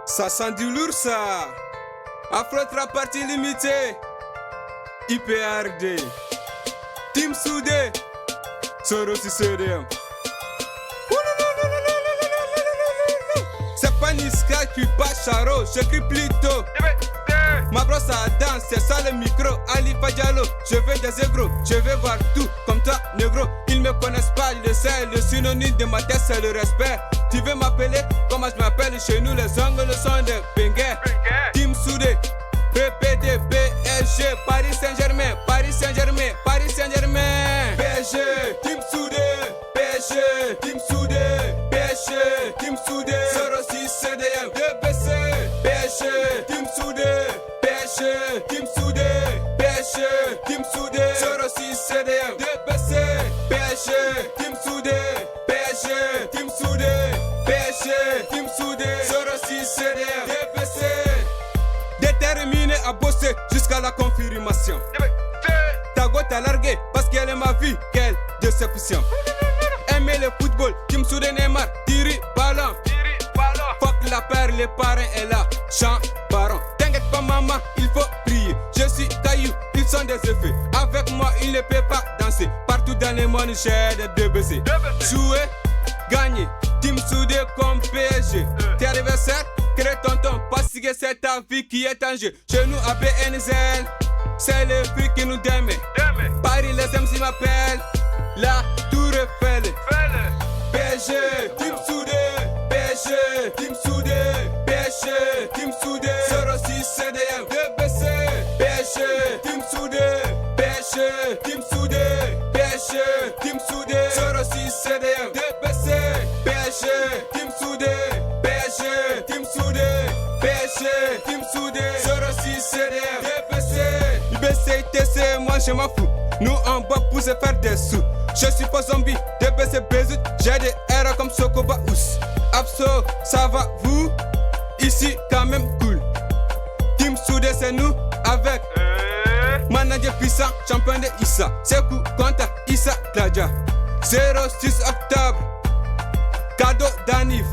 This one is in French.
Ça sent du lourd ça. Afro-Trap partie limitée. IPRD. Team Soudé. Soro si CDM. C'est pas Niska qui passe Charo, j'écris plutôt. Ma brosse à danse, c'est ça le micro. Ali Fadjalo, je veux des égros, je veux voir tout comme toi, négro. Ils me connaissent pas, ils le savent. Le synonyme de ma tête, c'est le respect. Tu veux m'appeler? Comment je m'appelle? Chez nous, les ongles sont des benguets. Team Soudé, PPD, PSG, Paris Saint-Germain, Paris Saint-Germain, Paris Saint-Germain. PSG, Team Soudé, PSG, Team Soudé, PSG, Team Soudé. 06 CDM, DBC, PSG, Team Soudé. PSG, Team Soudé, PSG, Team Soudé, 06 CDM, DBC, PSG, Team Soudé, PSG, Team Soudé, PSG, Team Soudé, 06 CDM, DBC. Déterminé à bosser jusqu'à la confirmation. Ta go t'a largué parce qu'elle est ma vie, quelle déception. Aimer le football, Team Soudé Neymar, Thierry Ballon. Fuck la paire, les parrains et là, chant baron. T'inquiète pas maman, il faut prier. Je suis caillou, ils sont des effets. Avec moi, il ne peut pas danser. Partout dans le monde, j'ai des DBC. Jouer, gagner, Team Soudé comme PSG. Tes adversaires, crée tonton, parce que c'est ta vie qui est en jeu. Chez nous à BNZ, c'est le prix qui nous démet. Paris, les MC m'appellent, la tour Eiffel. PSG, Team Soudé, PSG, Team Soudé, PSG, Team Soudé, 06 CDM, DBC, PSG, Team Soudé, PSG, Team Soudé, PSG, Team Soudé, 06 CDM, DBC, PSG, Team Soudé, PSG, Team Soudé, PSG, Team Soudé, 06 CDM, DBC, IBC, TC, moi je m'en fous. Nous on va pour se faire des sous. Je suis pas zombie, DBC Bézout, j'ai des erreurs comme Sokoba Ous. Abso, ça va vous? Ici quand même cool. Team Soudé c'est nous avec manager puissant, champion de Issa. Sekou Konta, Issa Tladja. 06 octobre, cadeau d'anniv.